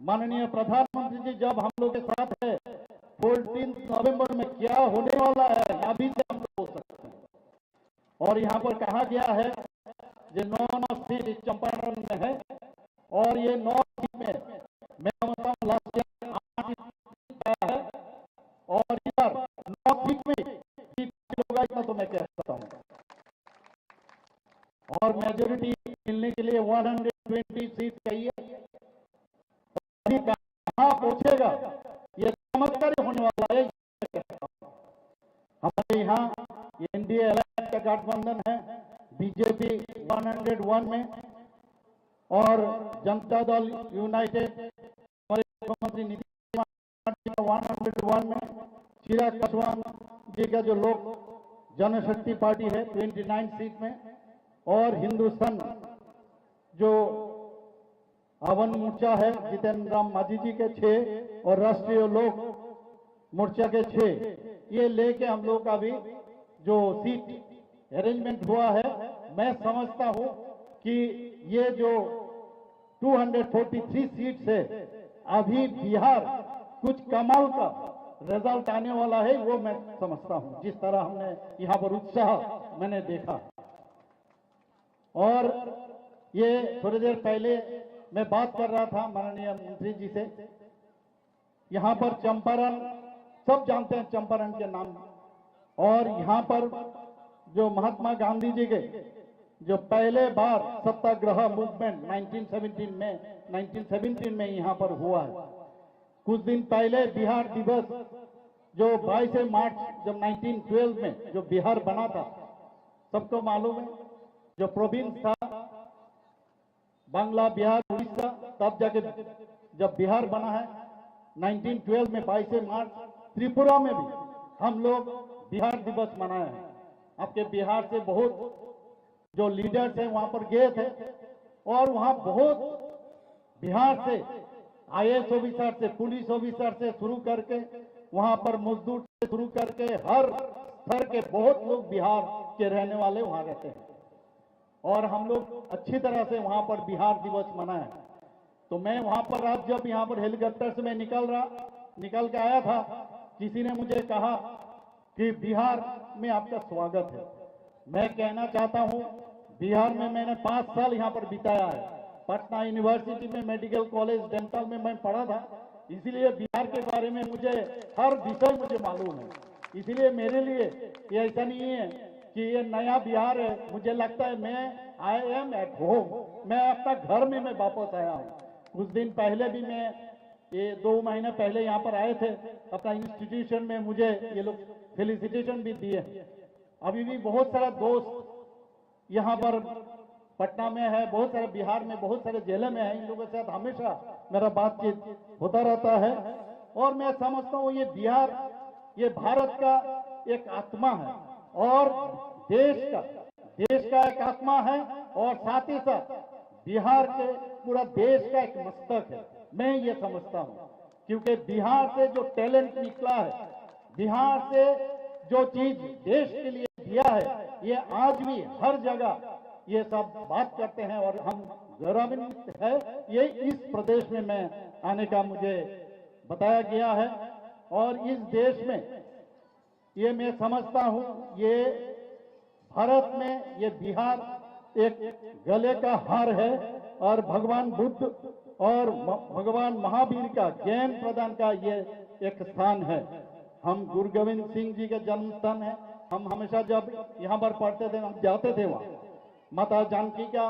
माननीय प्रधानमंत्री जी जब हम लोग के साथ है 14 नवंबर में क्या होने वाला है अभी से हम लोग बोल सकते हैं। और यहाँ पर कहा गया है जो 9 सीट चंपारण में है और ये 9 सीट में मैं समझता हूँ लास्ट ईयर 8 सीट आया है और इधर 9 सीट में सीट होगा इतना तो मैं कह सकता हूँ। और मेजोरिटी मिलने के लिए 120 सीट चाहिए। कहाँ पहुंचेगा ये चमत्कार होने वाला है। हमारे यहाँ एनडीए अलायंस का गठबंधन है, बीजेपी 101 में और जनता दल यूनाइटेड हमारे मुख्यमंत्री नीतीश कुमार 101 में, चिराग पासवान जी का जो लोक जनशक्ति पार्टी है 29 सीट में और हिंदुस्तान जो आवन मोर्चा है जितेंद्र राम मांझी जी के 6 और राष्ट्रीय लोक मोर्चा के 6 ये लेके हम लोग का भी जो सीट अरेंजमेंट हुआ है मैं समझता हूं कि ये जो 243 सीट से अभी बिहार कुछ कमाल का रिजल्ट आने वाला है वो मैं समझता हूं। जिस तरह हमने यहाँ पर उत्साह मैंने देखा और ये थोड़ी देर पहले मैं बात कर रहा था माननीय मंत्री जी से। यहाँ पर चंपारण सब जानते हैं चंपारण के नाम और यहाँ पर जो महात्मा गांधी जी के जो पहले बार सत्याग्रह मूवमेंट 1917 में यहाँ पर हुआ है। कुछ दिन पहले बिहार दिवस जो 22 मार्च जब 1912 में जो बिहार बना था सबको मालूम है। जो प्रोविंस था बांग्ला बिहार उड़ीसा तब जाके जब बिहार बना है 1912 में 22 मार्च त्रिपुरा में भी हम लोग बिहार दिवस मनाए हैं। आपके बिहार से बहुत जो लीडर्स हैं वहां पर गए थे और वहां बहुत बिहार से आईएएस ऑफिसर से पुलिस ऑफिसर से शुरू करके वहां पर मजदूर से शुरू करके हर स्तर के बहुत लोग बिहार के रहने वाले वहां रहते हैं और हम लोग अच्छी तरह से वहां पर बिहार दिवस मनाए। तो मैं वहां पर आज जब यहाँ पर हेलीकॉप्टर से मैं निकल के आया था किसी ने मुझे कहा कि बिहार में आपका स्वागत है। मैं कहना चाहता हूं बिहार में मैंने 5 साल यहाँ पर बिताया है। पटना यूनिवर्सिटी में मेडिकल कॉलेज डेंटल में मैं पढ़ा था, इसीलिए बिहार के बारे में मुझे हर विषय मुझे मालूम है। इसलिए मेरे लिए ये ऐसा नहीं है कि ये नया बिहार है। मुझे लगता है मैं आई एम एट होम, मैं अपना घर में मैं वापस आया हूँ। कुछ दिन पहले भी मैं ये 2 महीने पहले यहाँ पर आए थे अपना इंस्टीट्यूशन में, मुझे ये लोग फेलिसिटेशन भी दिए। अभी भी बहुत सारा दोस्त यहाँ पर पटना में है, बहुत सारे बिहार में, बहुत सारे जिले में है। इन लोगों के साथ हमेशा मेरा बातचीत होता रहता है और मैं समझता हूँ ये बिहार ये भारत का एक आत्मा है और देश का एक आत्मा है और साथ ही साथ बिहार के पूरा देश का एक मस्तक है। मैं ये समझता हूँ क्योंकि बिहार से जो टैलेंट निकला है, बिहार से जो चीज देश के लिए दिया है, ये आज भी हर जगह ये सब बात करते हैं और हम गौरवान्वित है। ये इस प्रदेश में मैं आने का मुझे बताया गया है और इस देश में ये मैं समझता हूँ ये भारत में ये बिहार एक गले का हार है और भगवान बुद्ध और भगवान महावीर का ज्ञान प्रदान का ये एक स्थान है। हम गुरु गोविंद सिंह जी के जन्म स्थान है। हम हमेशा जब यहाँ पर पढ़ते थे हम जाते थे वहाँ। माता जानकी का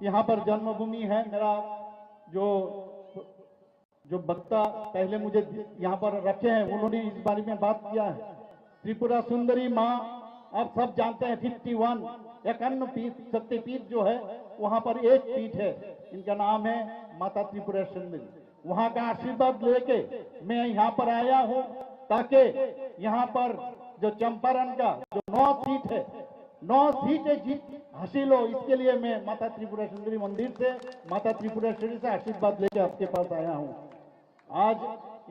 यहाँ पर जन्मभूमि है। मेरा जो वक्ता पहले मुझे यहाँ पर रखे हैं उन्होंने इस बारे में बात किया है। त्रिपुरा सुंदरी माँ आप सब जानते हैं 51 पीठ शक्तिपीठ जो है वहां पर एक पीठ है, इनका नाम है माता त्रिपुरा सुंदरी। वहां का आशीर्वाद लेके मैं यहाँ पर आया हूँ ताकि यहाँ पर जो चंपारण का जो 9 सीट है 9 सीटें जीत हासिल हो, इसके लिए मैं माता त्रिपुरा सुंदरी मंदिर से माता त्रिपुरा सुंदरी से आशीर्वाद लेके आपके पास आया हूँ। आज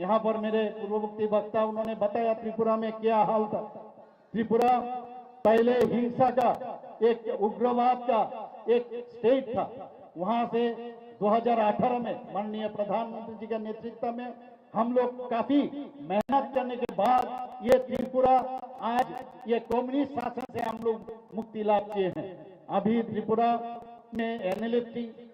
यहाँ पर मेरे पूर्ववर्ती वक्ता उन्होंने बताया त्रिपुरा में क्या हाल था। त्रिपुरा पहले हिंसा का एक उग्रवाद का एक स्टेट था, वहां से 2018 में माननीय प्रधानमंत्री जी के नेतृत्व में हम लोग काफी मेहनत करने के बाद ये त्रिपुरा आज ये कम्युनिस्ट शासन से हम लोग मुक्ति लाभ किए हैं। अभी त्रिपुरा में एनएलएफटी,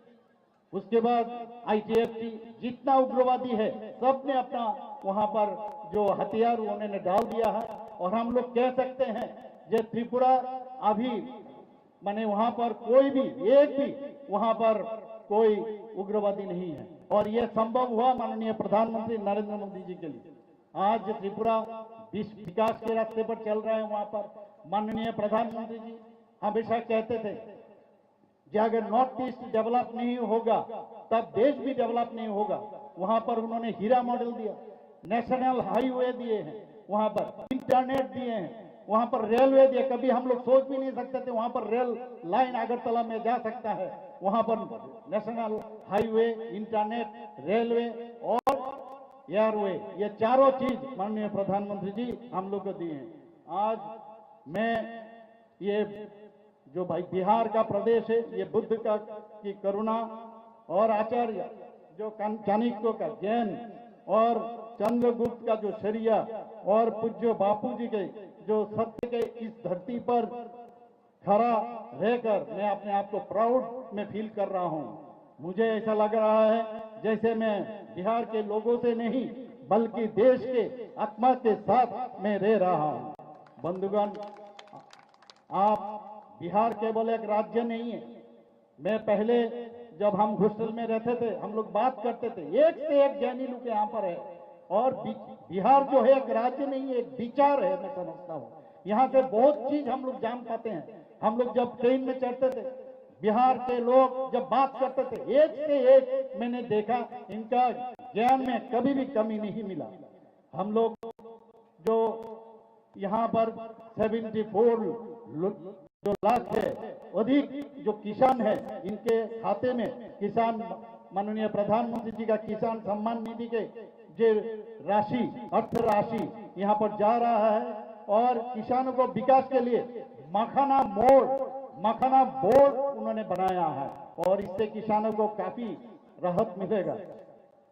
उसके बाद आईटीएफटी, जितना उग्रवादी है सबने अपना वहां पर जो हथियार उन्होंने डाल दिया है। और हम लोग कह सकते हैं ये त्रिपुरा अभी माने वहां पर कोई भी एक भी वहां पर कोई उग्रवादी नहीं है। और यह संभव हुआ माननीय प्रधानमंत्री नरेंद्र मोदी जी के लिए। आज त्रिपुरा विकास के रास्ते पर चल रहे हैं। वहां पर माननीय प्रधानमंत्री जी हमेशा कहते थे कि अगर नॉर्थ ईस्ट डेवलप नहीं होगा तब देश भी डेवलप नहीं होगा। वहां पर उन्होंने हीरा मॉडल दिया, नेशनल हाईवे दिए हैं, वहां पर इंटरनेट दिए हैं, वहां पर रेलवे दिए। कभी हम लोग सोच भी नहीं सकते थे वहां पर रेल लाइन अगरतला में जा सकता है। वहां पर नेशनल हाईवे, इंटरनेट, रेलवे और एयरवे, ये चारों चीज माननीय प्रधानमंत्री जी हम लोग को दिए हैं। आज मैं ये जो भाई बिहार का प्रदेश है, ये बुद्ध का की करुणा और आचार्य जो चाणक्य का जैन और चंद्रगुप्त का जो शरिया और पूज्य बापू जी के जो सत्य के इस धरती पर खड़ा रहकर मैं अपने आप को प्राउड में फील कर रहा हूं। मुझे ऐसा लग रहा है जैसे मैं बिहार के लोगों से नहीं बल्कि देश के आत्मा के साथ मैं रह रहा हूं। बंधुगण, आप बिहार केवल एक राज्य नहीं है। मैं पहले जब हम हॉस्टल में रहते थे हम लोग बात करते थे, एक से एक ज्ञानी लोग यहाँ पर है। और बिहार जो है एक राज्य नहीं है, एक विचार है। मैं समझता हूँ यहाँ से बहुत चीज हम लोग जान पाते हैं। हम लोग जब ट्रेन में चढ़ते थे बिहार के लोग जब बात करते थे, एक से एक मैंने देखा इनका ज्ञान में कभी भी कमी नहीं मिला। हम लोग जो यहाँ पर 74 जो लाख है अधिक जो किसान है, इनके खाते में किसान माननीय प्रधानमंत्री जी का किसान सम्मान निधि के जो राशि, अर्थ राशि यहाँ पर जा रहा है। और किसानों को विकास के लिए मखाना बोर्ड उन्होंने बनाया है और इससे किसानों को काफी राहत मिलेगा।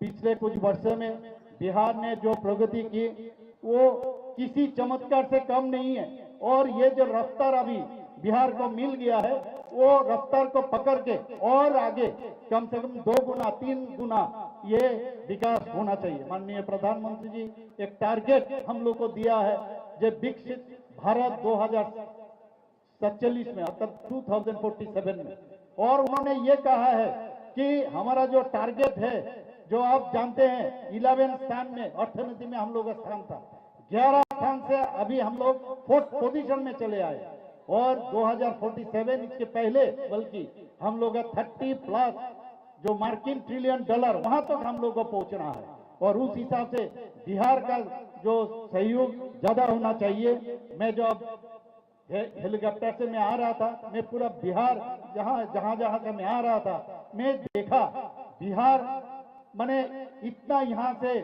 पिछले कुछ वर्षों में बिहार ने जो प्रगति की वो किसी चमत्कार से कम नहीं है। और ये जो रफ्तार अभी बिहार को मिल गया है वो रफ्तार को पकड़ के और आगे कम से कम 2 गुना 3 गुना ये विकास होना चाहिए। माननीय प्रधानमंत्री जी एक टारगेट हम लोग को दिया है जो विकसित भारत 2047 में अर्थात 2047 में। और उन्होंने ये कहा है कि हमारा जो टारगेट है जो आप जानते हैं 11 स्थान में अर्थनीति में हम लोग स्थान था, 11 स्थान से अभी हम लोग 4th पोजीशन में चले आए। और 2047 इसके पहले बल्कि हम लोग 30+ जो मार्किन ट्रिलियन डॉलर वहां तक हम लोग को पहुंचना है। और उस हिसाब से बिहार का जो सहयोग ज्यादा होना चाहिए। मैं जो हेलीकॉप्टर से मैं आ रहा था, मैं पूरा बिहार जहां से मैं आ रहा था, मैं देखा बिहार माने इतना यहाँ से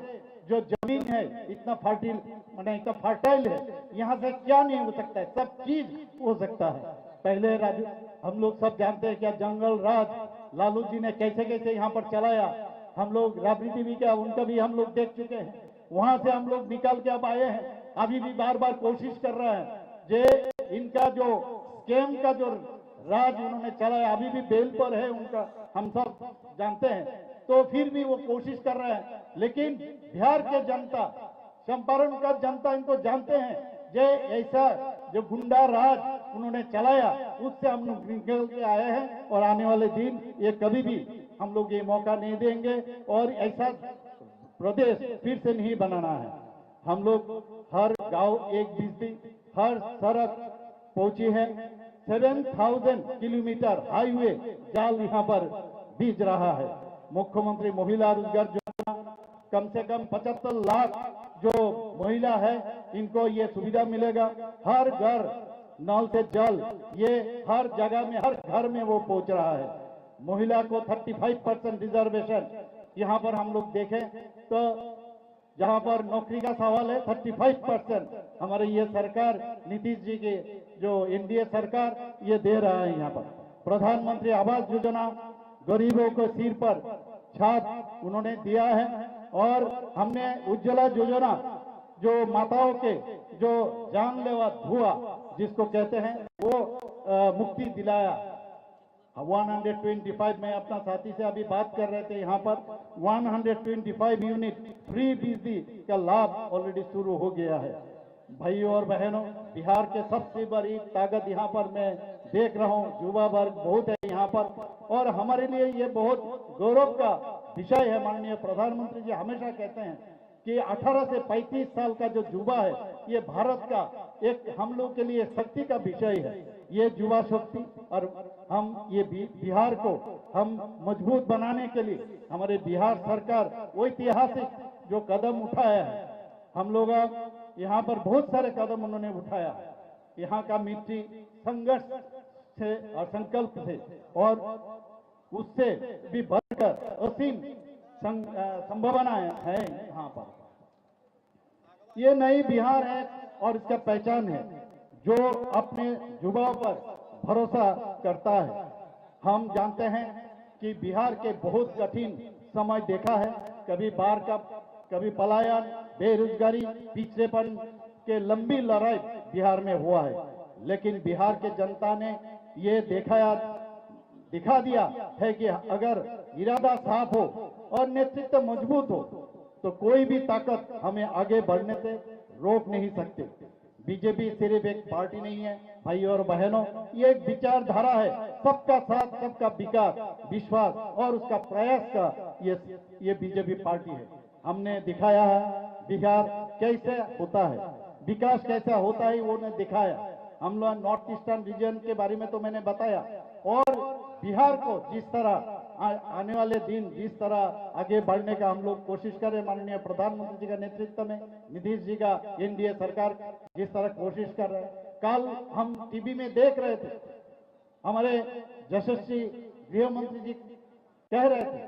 जो जमीन है इतना फर्टाइल माने इतना फर्टाइल है, यहाँ से क्या नहीं हो सकता है, सब चीज हो सकता है। पहले हम लोग सब जानते हैं क्या जंगल राज लालू जी ने कैसे कैसे यहाँ पर चलाया। हम लोग राबड़ी टीवी का उनका भी हम लोग देख चुके हैं। वहां से हम लोग निकल के अब आए हैं, अभी भी बार बार कोशिश कर रहे हैं जे इनका जो स्कैम का जो राज उन्होंने चलाया अभी भी बेल पर है उनका, हम सब जानते हैं। तो फिर भी वो कोशिश कर रहे हैं। लेकिन बिहार के जनता, चंपारण का जनता इनको जानते हैं जे ऐसा जो गुंडा राज उन्होंने चलाया उससे हम लोग निकल के आए हैं। और आने वाले दिन ये कभी भी हम लोग ये मौका नहीं देंगे और ऐसा प्रदेश फिर से नहीं बनाना है। हम लोग हर गांव एक बिजली, हर सड़क पहुंची है। 7000 किलोमीटर हाईवे जाल यहाँ पर बीज रहा है। मुख्यमंत्री महिला रोजगार योजना कम से कम 75 लाख जो महिला है इनको ये सुविधा मिलेगा। हर घर नल से जल ये हर जगह में हर घर में वो पहुंच रहा है। महिला को 35% रिजर्वेशन यहाँ पर हम लोग देखें तो जहां पर नौकरी का सवाल है 35% हमारे ये सरकार नीतीश जी के जो एनडीए सरकार ये दे रहा है। यहाँ पर प्रधानमंत्री आवास योजना गरीबों को सिर पर छाप उन्होंने दिया है। और हमने उज्ज्वला योजना जो माताओं के जो जानलेवा धुआं जिसको कहते हैं वो मुक्ति दिलाया। 125 में अपना साथी से अभी बात कर रहे थे, यहाँ पर 125 यूनिट फ्री बिजली का लाभ ऑलरेडी शुरू हो गया है। भाइयों और बहनों, बिहार के सबसे बड़ी ताकत यहाँ पर मैं देख रहा हूँ, युवा वर्ग बहुत है यहाँ पर, और हमारे लिए ये बहुत गौरव का विषय है। माननीय प्रधानमंत्री जी हमेशा कहते हैं कि 18 से 35 साल का जो युवा है ये भारत का एक हम लोग के लिए शक्ति का विषय है, ये युवा शक्ति। और हम ये बिहार को हम मजबूत बनाने के लिए हमारे बिहार सरकार वो ऐतिहासिक जो कदम उठाया है, हम लोग यहाँ पर बहुत सारे कदम उन्होंने उठाया। यहाँ का मिट्टी संघर्ष से और संकल्प से और उससे भी बढ़कर असीम संभावनाएं है यहाँ पर। ये नई बिहार है और इसका पहचान है जो अपने युवाओं पर भरोसा करता है। हम जानते हैं कि बिहार के बहुत कठिन समय देखा है, कभी बाढ़ का, कभी पलायन, बेरोजगारी, पिछड़ेपन के लंबी लड़ाई बिहार में हुआ है। लेकिन बिहार के जनता ने ये दिखा दिया है कि अगर इरादा साफ हो और नेतृत्व मजबूत हो तो कोई भी ताकत हमें आगे बढ़ने से रोक नहीं सकते। बीजेपी सिर्फ एक पार्टी नहीं है भाइयों और बहनों, ये एक विचारधारा है, सबका साथ, सबका विकास, विश्वास और उसका प्रयास का ये बीजेपी पार्टी है। हमने दिखाया है बिहार कैसे होता है, विकास कैसा होता है वो ने दिखाया। हम लोग नॉर्थ ईस्टर्न रीजन के बारे में तो मैंने बताया, और बिहार को जिस तरह आने वाले दिन जिस तरह आगे बढ़ने का हम लोग कोशिश करें, माननीय प्रधानमंत्री जी का नेतृत्व में, नीतीश जी का एनडीए सरकार जिस तरह कोशिश कर रहे हैं। कल हम टीवी में देख रहे थे, हमारे यशस्वी गृह मंत्री जी कह रहे थे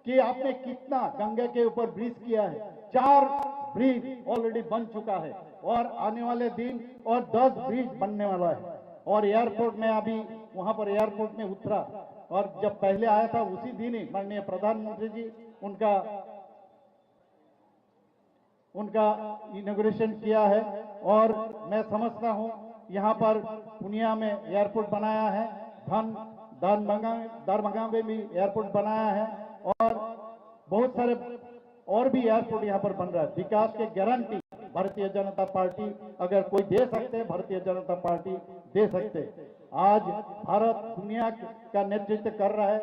कि आपने कितना गंगा के ऊपर ब्रिज किया है, 4 ब्रिज ऑलरेडी बन चुका है और आने वाले दिन और 10 ब्रिज बनने वाला है। और एयरपोर्ट में अभी वहां पर एयरपोर्ट में उतरा, और जब पहले आया था उसी दिन ही माननीय प्रधानमंत्री जी उनका इनॉग्रेशन किया है। और मैं समझता हूं यहाँ पर पुनिया में एयरपोर्ट बनाया है, दरभंगा में भी एयरपोर्ट बनाया है, और बहुत सारे और भी एयरपोर्ट यहाँ पर बन रहा है। विकास के गारंटी भारतीय जनता पार्टी अगर कोई दे सकते, भारतीय जनता पार्टी दे सकते। आज भारत दुनिया का नेतृत्व कर रहा है,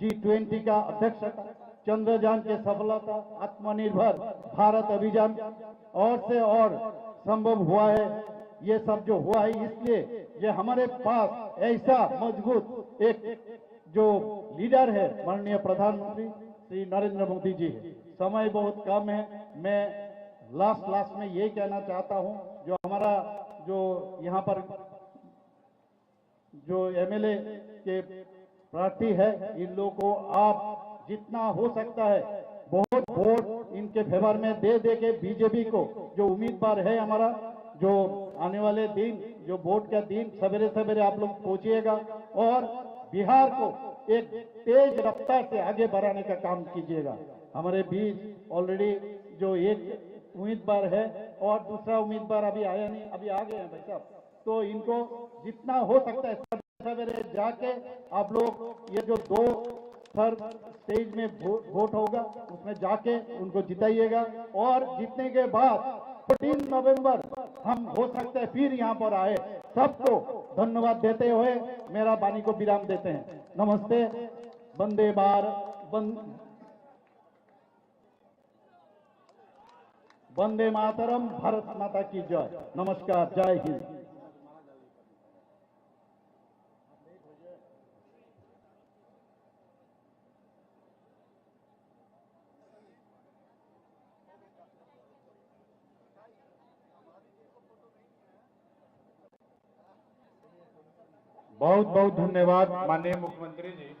G20 का अध्यक्षता, चंद्रयान की सफलता, आत्मनिर्भर भारत अभियान और से और संभव हुआ है। ये सब जो हुआ है इसलिए ये हमारे पास ऐसा मजबूत एक जो लीडर है माननीय प्रधानमंत्री श्री नरेंद्र मोदी जी है। समय बहुत कम है, मैं लास्ट में ये कहना चाहता हूं, जो हमारा जो यहाँ पर जो एमएलए के प्रार्थी है, इन लोगों को आप जितना हो सकता है बहुत वोट इनके फेवर में दे के बीजेपी को जो उम्मीदवार है हमारा, जो आने वाले दिन जो वोट का दिन सवेरे सवेरे आप लोग पहुंचिएगा और बिहार को एक तेज रफ्तार से आगे बढ़ाने का काम कीजिएगा। हमारे बीच ऑलरेडी जो एक उम्मीदवार है और दूसरा उम्मीदवार अभी आया नहीं, अभी आ गए हैं भाई साहब, तो इनको जितना हो सकता है सवेरे जाके आप लोग ये जो 2 स्टेज में वोट होगा उसमें जाके उनको जिताइएगा। और जीतने के बाद 14 नवंबर हम हो सकते हैं फिर यहाँ पर आए। सबको धन्यवाद देते हुए मेरा वाणी को विराम देते हैं। नमस्ते, वंदे वंदे मातरम, भारत माता की जय। नमस्कार, जय हिंद। बहुत बहुत धन्यवाद माननीय मुख्यमंत्री जी।